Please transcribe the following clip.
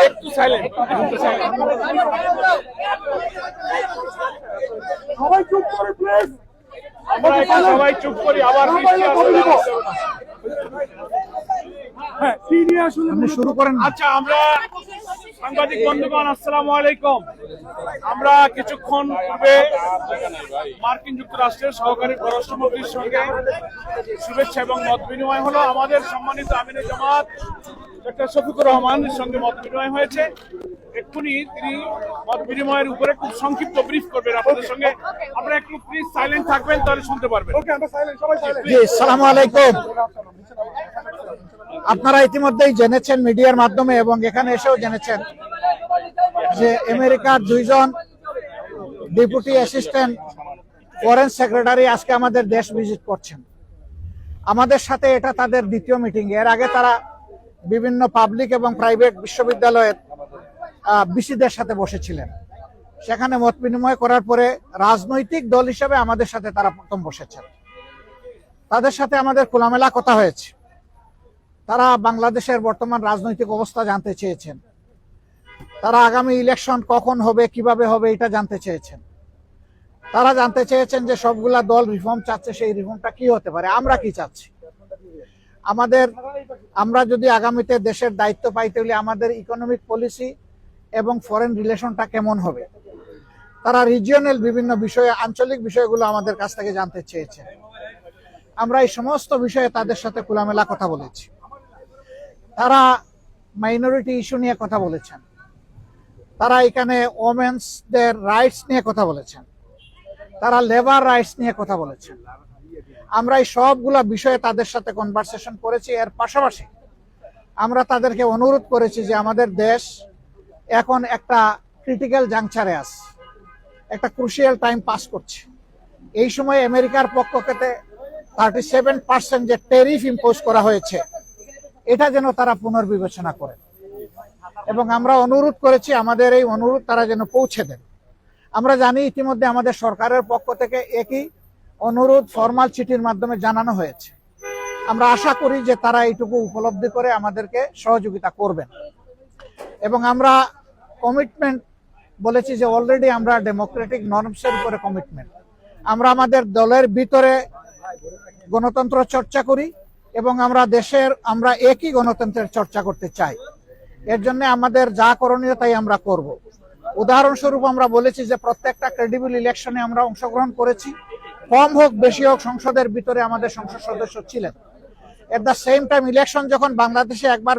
একটু সাইলেন্ট সবাই চুপ করে প্লিজ। আমরা একটু সবাই চুপ করি আবার হ্যাঁ কি নিয়ে আসলে আপনি শুরু করেন। আচ্ছা আমরা সাংবাদিক বন্ধুগণ আসসালামু আলাইকুম। আমরা কিছুক্ষণ পূর্বে মার্কিন যুক্তরাষ্ট্রের সহকারী পররাষ্ট্রমন্ত্রীর সঙ্গে শুভেচ্ছা এবং মত বিনিময় হলো। আমাদের সম্মানিত আমিরে জামাত ডক্টর শফিকুর রহমানের সঙ্গে মত বিনিময় হয়েছে। এক্ষুনি তিনি মত বিনিময়ের উপরে খুব সংক্ষিপ্ত ব্রিফ করবেন আপনাদের সঙ্গে। আপনারা একটু প্লিজ সাইলেন্ট থাকবেন, তাহলে শুনতে পারবেন। ওকে আমরা সাইলেন্ট, সবাই সাইলেন্ট। জি, আসসালামু আলাইকুম। আপনারা ইতিমধ্যেই জেনেছেন মিডিয়ার মাধ্যমে এবং এখানে এসেও জেনেছেন যে আমেরিকার দুইজন ডেপুটি অ্যাসিস্ট্যান্ট ফরেন সেক্রেটারি আজকে আমাদের দেশ ভিজিট করছেন। আমাদের সাথে এটা তাদের দ্বিতীয় মিটিং। এর আগে তারা বিভিন্ন পাবলিক এবং প্রাইভেট বিশ্ববিদ্যালয়ের বিসিদের সাথে বসেছিলেন। সেখানে মত বিনিময় করার পরে রাজনৈতিক দল হিসেবে আমাদের সাথে তারা প্রথম বসেছেন। তাদের সাথে আমাদের খোলামেলা কথা হয়েছে। তারা বাংলাদেশের বর্তমান রাজনৈতিক অবস্থা জানতে চেয়েছেন। তারা আগামী ইলেকশন কখন হবে, কিভাবে হবে, এটা জানতে চেয়েছেন। তারা জানতে চেয়েছেন যে সবগুলা দল রিফর্ম চাচ্ছে, সেই রিফর্মটা কি হতে পারে, আমরা কি চাচ্ছি, আমরা যদি আগামীতে দেশের দায়িত্ব পাইতে হলে আমাদের ইকোনমিক পলিসি এবং ফরেন রিলেশনটা কেমন হবে। তারা রিজিয়নাল বিভিন্ন বিষয়ে, আঞ্চলিক বিষয়গুলো আমাদের কাছ থেকে জানতে চেয়েছেন। আমরা এই সমস্ত বিষয়ে তাদের সাথে খোলামেলা কথা বলেছি। তারা মাইনরিটি ইস্যু নিয়ে কথা বলেছেন। তারা এখানে ওমেন্সদের রাইটস নিয়ে কথা বলেছেন। তারা লেবার রাইটস নিয়ে কথা বলেছেন। আমরা এই সবগুলা বিষয়ে তাদের সাথে কনভারসেশন করেছি। এর পাশাপাশি আমরা তাদেরকে অনুরোধ করেছি যে আমাদের দেশ এখন একটা ক্রিটিক্যাল জাংচারে আছে, একটা ক্রুশিয়াল টাইম পাস করছে। এই সময় আমেরিকার পক্ষ থেকে 37% যে ট্যারিফ ইম্পোজ করা হয়েছে, এটা যেন তারা পুনর্বিবেচনা করেন। এবং আমরা অনুরোধ করেছি আমাদের এই অনুরোধ তারা যেন পৌঁছে দেন। আমরা জানি ইতিমধ্যে আমাদের সরকারের পক্ষ থেকে একই অনুরোধ ফরমাল চিঠির মাধ্যমে জানানো হয়েছে। আমরা আশা করি যে তারা এইটুকু উপলব্ধি করে আমাদেরকে সহযোগিতা করবেন। এবং আমরা কমিটমেন্ট বলেছি যে অলরেডি আমরা ডেমোক্রেটিক নর্মসের উপরে কমিটমেন্ট। আমরা আমাদের দলের ভিতরে গণতন্ত্র চর্চা করি এবং আমরা একই গণতন্ত্রের চর্চা করতে চাই। এর জন্য আমাদের যা করণীয় তাই আমরা করব। উদাহরণস্বরূপ আমরা বলেছি যে প্রত্যেকটা ক্রেডিবল ইলেকশনে আমরা অংশগ্রহণ করেছি, কম হোক বেশি হোক সংসদের ভিতরে আমাদের সংসদ সদস্য ছিলেন। At the same time election যখন বাংলাদেশে একবার